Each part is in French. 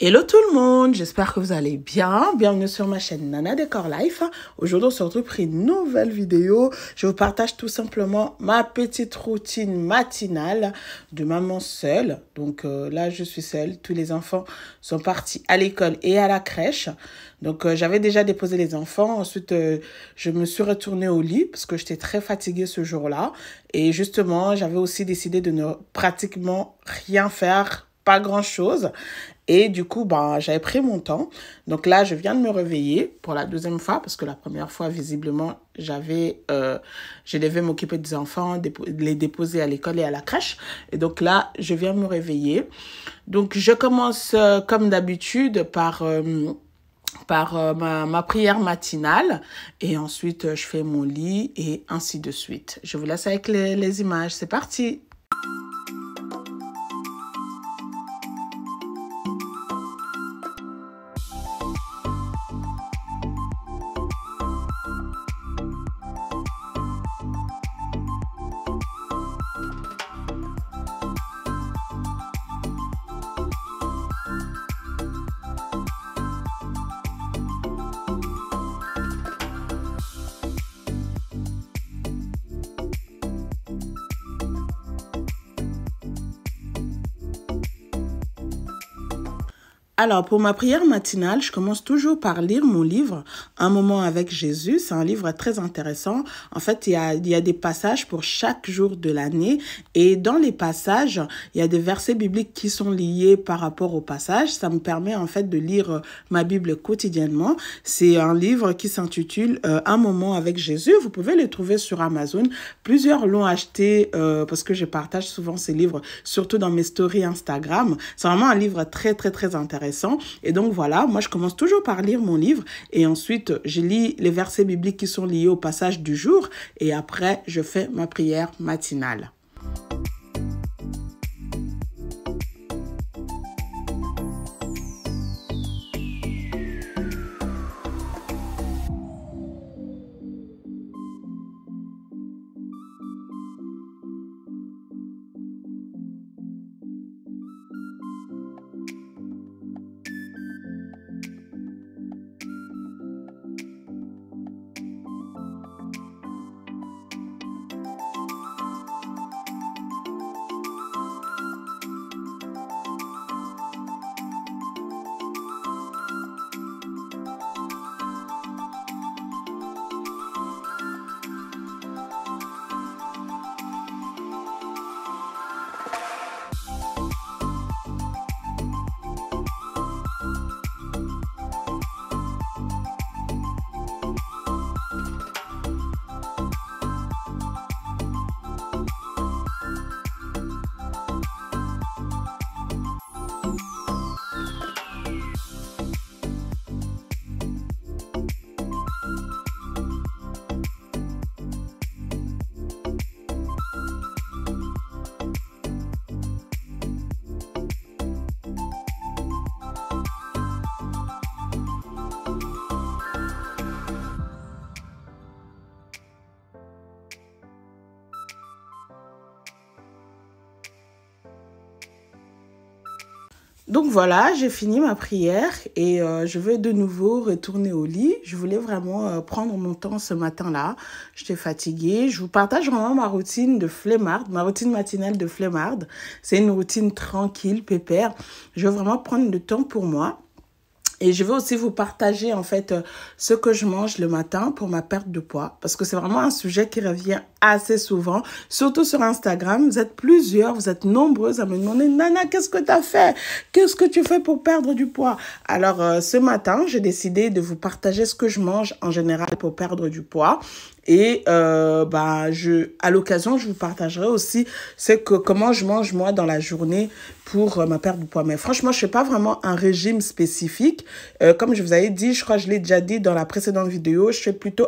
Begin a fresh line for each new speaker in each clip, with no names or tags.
Hello tout le monde, j'espère que vous allez bien. Bienvenue sur ma chaîne Nana Décor Life. Aujourd'hui, on se retrouve pour une nouvelle vidéo. Je vous partage tout simplement ma petite routine matinale de maman seule. Donc là, je suis seule. Tous les enfants sont partis à l'école et à la crèche. Donc j'avais déjà déposé les enfants. Ensuite, je me suis retournée au lit parce que j'étais très fatiguée ce jour-là. Et justement, j'avais aussi décidé de ne pratiquement rien faire, pas grand-chose. Et du coup, j'avais pris mon temps. Donc là, je viens de me réveiller pour la deuxième fois parce que la première fois, visiblement, je devais m'occuper des enfants, les déposer à l'école et à la crèche. Et donc là, je viens me réveiller. Donc, je commence comme d'habitude par ma prière matinale et ensuite, je fais mon lit et ainsi de suite. Je vous laisse avec les images. C'est parti! Alors, pour ma prière matinale, je commence toujours par lire mon livre, Un moment avec Jésus. C'est un livre très intéressant. En fait, il y a des passages pour chaque jour de l'année. Et dans les passages, il y a des versets bibliques qui sont liés par rapport au passage. Ça me permet en fait de lire ma Bible quotidiennement. C'est un livre qui s'intitule Un moment avec Jésus. Vous pouvez le trouver sur Amazon. Plusieurs l'ont acheté parce que je partage souvent ces livres, surtout dans mes stories Instagram. C'est vraiment un livre très, très, très intéressant. Et donc voilà, moi je commence toujours par lire mon livre et ensuite je lis les versets bibliques qui sont liés au passage du jour et après je fais ma prière matinale. Donc voilà, j'ai fini ma prière et je vais de nouveau retourner au lit. Je voulais vraiment prendre mon temps ce matin-là. J'étais fatiguée. Je vous partage vraiment ma routine de flemmarde, ma routine matinale de flemmarde. C'est une routine tranquille, pépère. Je veux vraiment prendre le temps pour moi. Et je vais aussi vous partager en fait ce que je mange le matin pour ma perte de poids. Parce que c'est vraiment un sujet qui revient assez souvent, surtout sur Instagram. Vous êtes plusieurs, vous êtes nombreuses à me demander « Nana, qu'est-ce que tu as fait? Qu'est-ce que tu fais pour perdre du poids ?» Alors ce matin, j'ai décidé de vous partager ce que je mange en général pour perdre du poids. Et à l'occasion, je vous partagerai aussi comment je mange moi dans la journée pour ma perte de poids. Mais franchement, je ne fais pas vraiment un régime spécifique. Comme je vous avais dit, je crois que je l'ai déjà dit dans la précédente vidéo,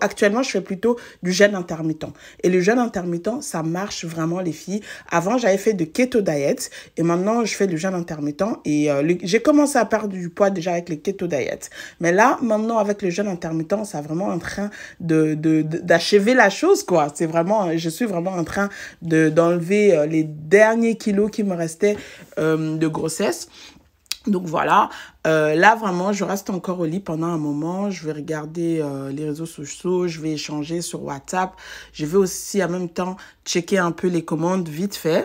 actuellement, je fais plutôt du jeûne intermittent. Et le jeûne intermittent, ça marche vraiment les filles. Avant, j'avais fait de keto diet et maintenant, je fais du jeûne intermittent. Et j'ai commencé à perdre du poids déjà avec le keto diet. Mais là, maintenant, avec le jeûne intermittent, c'est vraiment en train d'achever la chose, quoi. Je suis vraiment en train d'enlever les derniers kilos qui me restaient de grossesse. Donc voilà, là vraiment, je reste encore au lit pendant un moment. Je vais regarder les réseaux sociaux, je vais échanger sur WhatsApp. Je vais aussi en même temps checker un peu les commandes vite fait.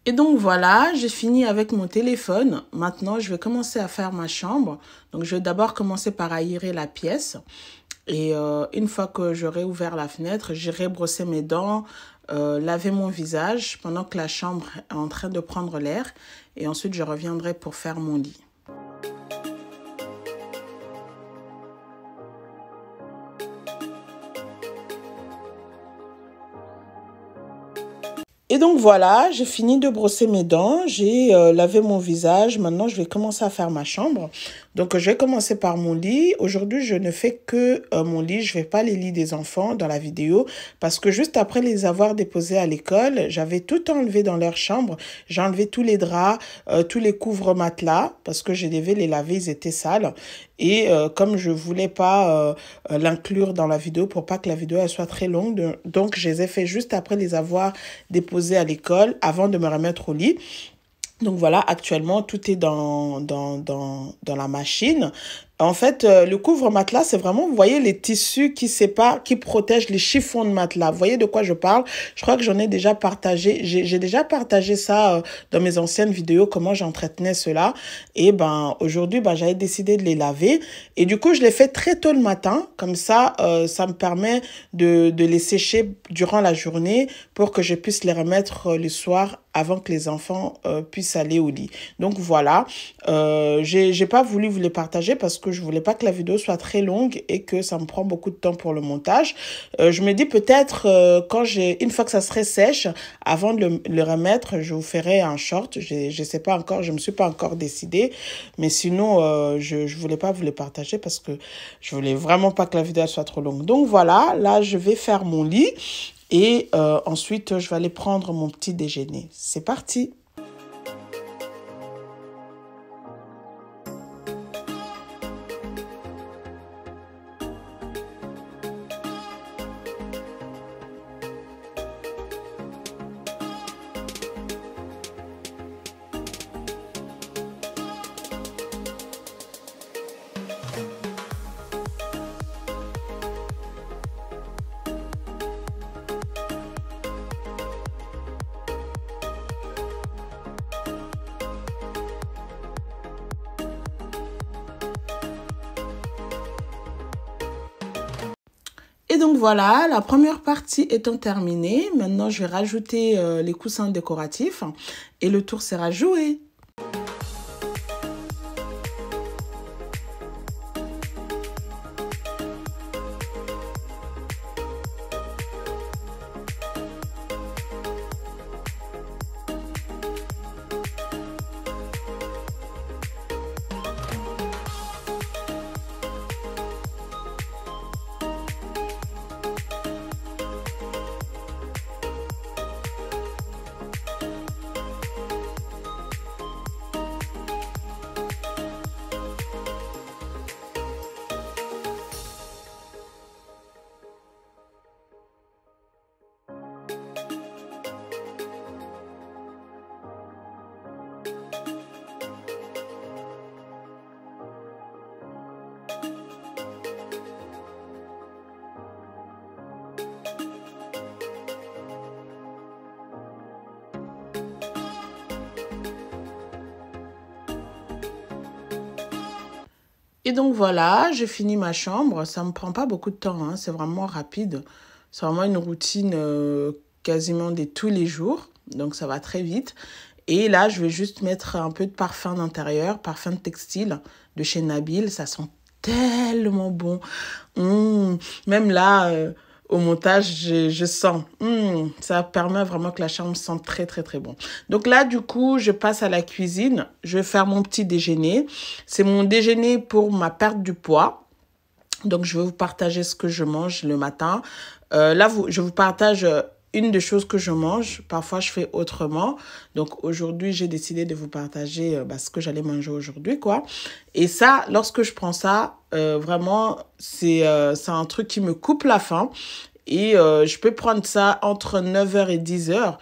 Et donc voilà, j'ai fini avec mon téléphone. Maintenant, je vais commencer à faire ma chambre. Donc je vais d'abord commencer par aérer la pièce. Et une fois que j'aurai ouvert la fenêtre, j'irai brosser mes dents, laver mon visage pendant que la chambre est en train de prendre l'air. Et ensuite, je reviendrai pour faire mon lit. Et donc voilà, j'ai fini de brosser mes dents, j'ai lavé mon visage. Maintenant, je vais commencer à faire ma chambre. Donc, je vais commencer par mon lit. Aujourd'hui, je ne fais que mon lit. Je ne fais pas les lits des enfants dans la vidéo parce que juste après les avoir déposés à l'école, j'avais tout enlevé dans leur chambre. J'ai enlevé tous les draps, tous les couvre-matelas parce que je devais les laver, ils étaient sales. Et comme je voulais pas l'inclure dans la vidéo pour pas que la vidéo elle soit très longue, donc je les ai fait juste après les avoir déposés à l'école avant de me remettre au lit. Donc voilà, actuellement, tout est dans la machine. En fait, le couvre-matelas, c'est vraiment, vous voyez, les tissus qui séparent, qui protègent les chiffons de matelas. Vous voyez de quoi je parle? Je crois que j'en ai déjà partagé. J'ai déjà partagé ça dans mes anciennes vidéos, comment j'entretenais cela. Et ben aujourd'hui, ben, j'avais décidé de les laver. Et du coup, je les fais très tôt le matin. Comme ça, ça me permet de les sécher durant la journée pour que je puisse les remettre le soir avant que les enfants puissent aller au lit. Donc voilà, j'ai pas voulu vous les partager parce que je voulais pas que la vidéo soit très longue et que ça me prend beaucoup de temps pour le montage. Je me dis peut-être une fois que ça serait sèche, avant de le remettre, je vous ferai un short. Je sais pas encore, je me suis pas encore décidée, mais sinon je voulais pas vous les partager parce que je voulais vraiment pas que la vidéo soit trop longue. Donc voilà, là je vais faire mon lit. Et ensuite, je vais aller prendre mon petit déjeuner. C'est parti! Et donc voilà, la première partie étant terminée, maintenant je vais rajouter les coussins décoratifs et le tour sera joué. Et donc voilà, j'ai fini ma chambre. Ça ne me prend pas beaucoup de temps, hein. C'est vraiment rapide. C'est vraiment une routine quasiment de tous les jours. Donc ça va très vite. Et là, je vais juste mettre un peu de parfum d'intérieur, parfum de textile de chez Nabil. Ça sent tellement bon. Même là, au montage, je sens. Ça permet vraiment que la chambre sente très, très, très bon. Donc là, du coup, je passe à la cuisine. Je vais faire mon petit déjeuner. C'est mon déjeuner pour ma perte du poids. Donc, je vais vous partager ce que je mange le matin. Là, je vous partage une des choses que je mange. Parfois, je fais autrement. Donc, aujourd'hui, j'ai décidé de vous partager ce que j'allais manger aujourd'hui, quoi. Et ça, lorsque je prends ça, vraiment, c'est un truc qui me coupe la faim. Et je peux prendre ça entre 9h et 10h.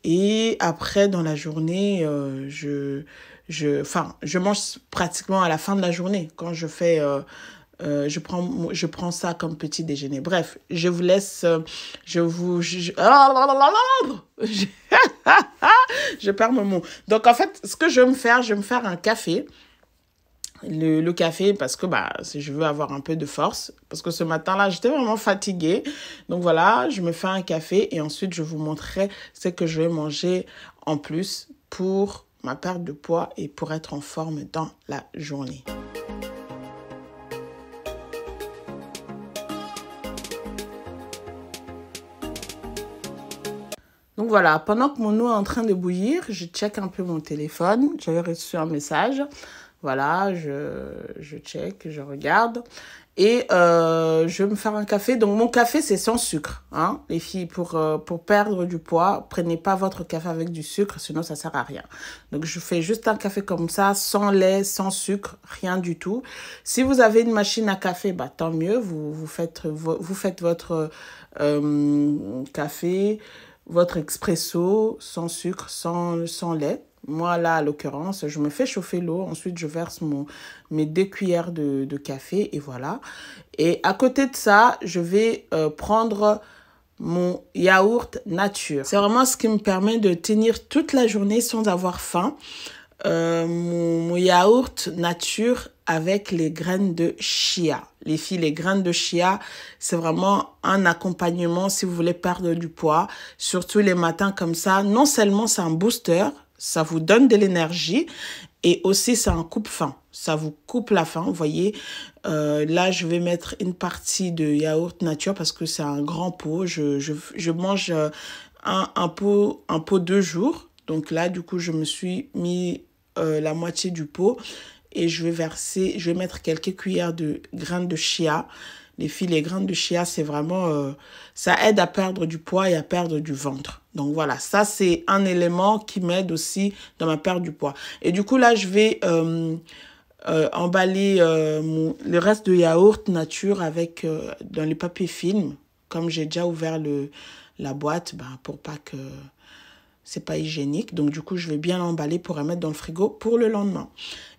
Et après, dans la journée, je mange pratiquement à la fin de la journée. Quand je fais... je prends ça comme petit déjeuner. Bref, je vous laisse... je perds mon mot. Donc, en fait, ce que je vais me faire un café. Le café parce que si je veux avoir un peu de force, parce que ce matin-là, j'étais vraiment fatiguée. Donc voilà, je me fais un café et ensuite, je vous montrerai ce que je vais manger en plus pour ma perte de poids et pour être en forme dans la journée. Donc voilà, pendant que mon eau est en train de bouillir, je check un peu mon téléphone. J'avais reçu un message. Voilà, je check, je regarde. Et je vais me faire un café. Donc, mon café, c'est sans sucre. Hein. Les filles, pour perdre du poids, prenez pas votre café avec du sucre, sinon ça sert à rien. Donc, je fais juste un café comme ça, sans lait, sans sucre, rien du tout. Si vous avez une machine à café, tant mieux. Vous faites votre café, votre expresso, sans sucre, sans lait. Moi, là, à l'occurrence, je me fais chauffer l'eau. Ensuite, je verse mes 2 cuillères de café et voilà. Et à côté de ça, je vais prendre mon yaourt nature. C'est vraiment ce qui me permet de tenir toute la journée sans avoir faim. Mon yaourt nature avec les graines de chia. Les filles, les graines de chia, c'est vraiment un accompagnement si vous voulez perdre du poids. Surtout les matins comme ça. Non seulement c'est un booster, ça vous donne de l'énergie et aussi c'est un coupe-faim. Ça vous coupe la faim, vous voyez. Là, je vais mettre une partie de yaourt nature parce que c'est un grand pot. Je mange un pot 2 jours. Donc là, du coup, je me suis mis la moitié du pot et je vais mettre quelques cuillères de graines de chia. Les filles, les graines de chia, c'est vraiment... ça aide à perdre du poids et à perdre du ventre. Donc voilà, ça c'est un élément qui m'aide aussi dans ma perte du poids. Et du coup là, je vais emballer le reste de yaourt nature avec dans les papiers film. Comme j'ai déjà ouvert la boîte, pour pas que... c'est pas hygiénique. Donc du coup, je vais bien l'emballer pour la mettre dans le frigo pour le lendemain.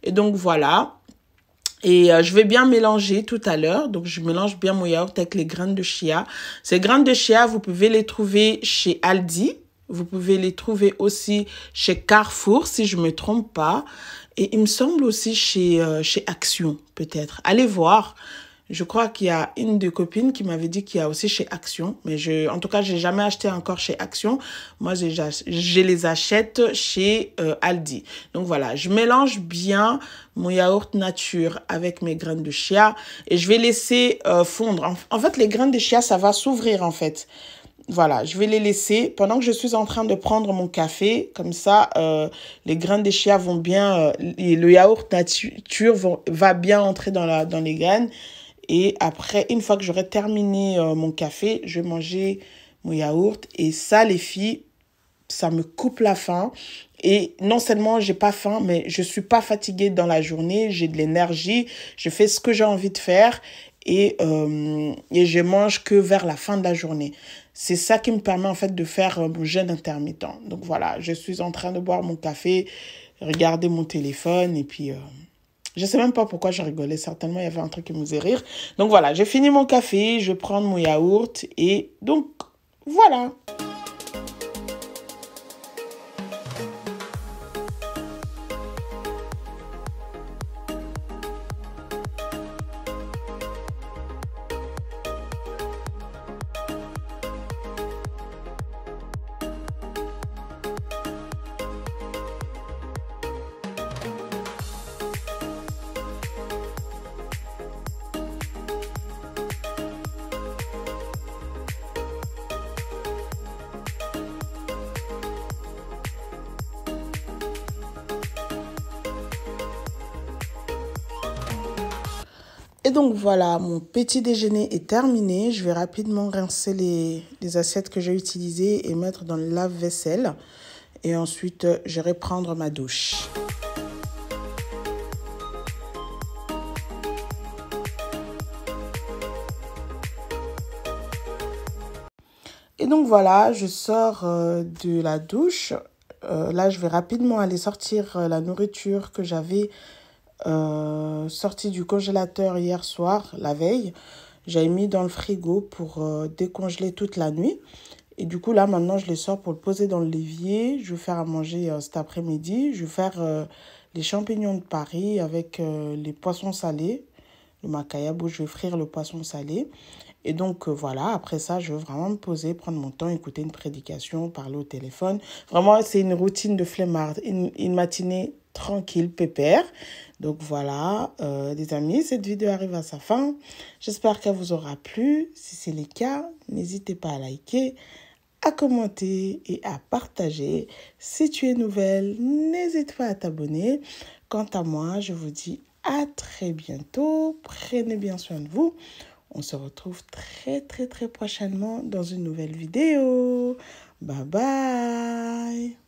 Et donc voilà. Et je vais bien mélanger tout à l'heure. Donc, je mélange bien mon yaourt avec les graines de chia. Ces graines de chia, vous pouvez les trouver chez Aldi. Vous pouvez les trouver aussi chez Carrefour, si je ne me trompe pas. Et il me semble aussi chez Action, peut-être. Allez voir. Je crois qu'il y a une de copines qui m'avait dit qu'il y a aussi chez Action. Mais en tout cas, je n'ai jamais acheté encore chez Action. Moi, je les achète chez Aldi. Donc voilà, je mélange bien mon yaourt nature avec mes graines de chia. Et je vais laisser fondre. En fait, les graines de chia, ça va s'ouvrir en fait. Voilà, je vais les laisser pendant que je suis en train de prendre mon café. Comme ça, les graines de chia vont bien... le yaourt nature va bien entrer dans les graines. Et après, une fois que j'aurai terminé mon café, je vais manger mon yaourt. Et ça, les filles, ça me coupe la faim. Et non seulement j'ai pas faim, mais je suis pas fatiguée dans la journée. J'ai de l'énergie. Je fais ce que j'ai envie de faire. Et je mange que vers la fin de la journée. C'est ça qui me permet en fait de faire mon jeûne intermittent. Donc voilà, je suis en train de boire mon café, regarder mon téléphone et puis... je ne sais même pas pourquoi je rigolais. Certainement, il y avait un truc qui me faisait rire. Donc voilà, j'ai fini mon café. Je vais prendre mon yaourt. Et donc, voilà. Et donc voilà, mon petit déjeuner est terminé. Je vais rapidement rincer les assiettes que j'ai utilisées et mettre dans le lave-vaisselle. Et ensuite, j'irai prendre ma douche. Et donc voilà, je sors de la douche. Là, je vais rapidement aller sortir la nourriture que j'avais sortie du congélateur hier soir, la veille. J'avais mis dans le frigo pour décongeler toute la nuit. Et du coup, là, maintenant, je les sors pour le poser dans le l'évier. Je vais faire à manger cet après-midi. Je vais faire les champignons de Paris avec les poissons salés. Le macayab où je vais frire le poisson salé. Et donc, voilà, après ça, je veux vraiment me poser, prendre mon temps, écouter une prédication, parler au téléphone. Vraiment, c'est une routine de flemmarde, une matinée tranquille, pépère. Donc, voilà, les amis, cette vidéo arrive à sa fin. J'espère qu'elle vous aura plu. Si c'est le cas, n'hésitez pas à liker, à commenter et à partager. Si tu es nouvelle, n'hésite pas à t'abonner. Quant à moi, je vous dis à très bientôt. Prenez bien soin de vous. On se retrouve très prochainement dans une nouvelle vidéo. Bye bye.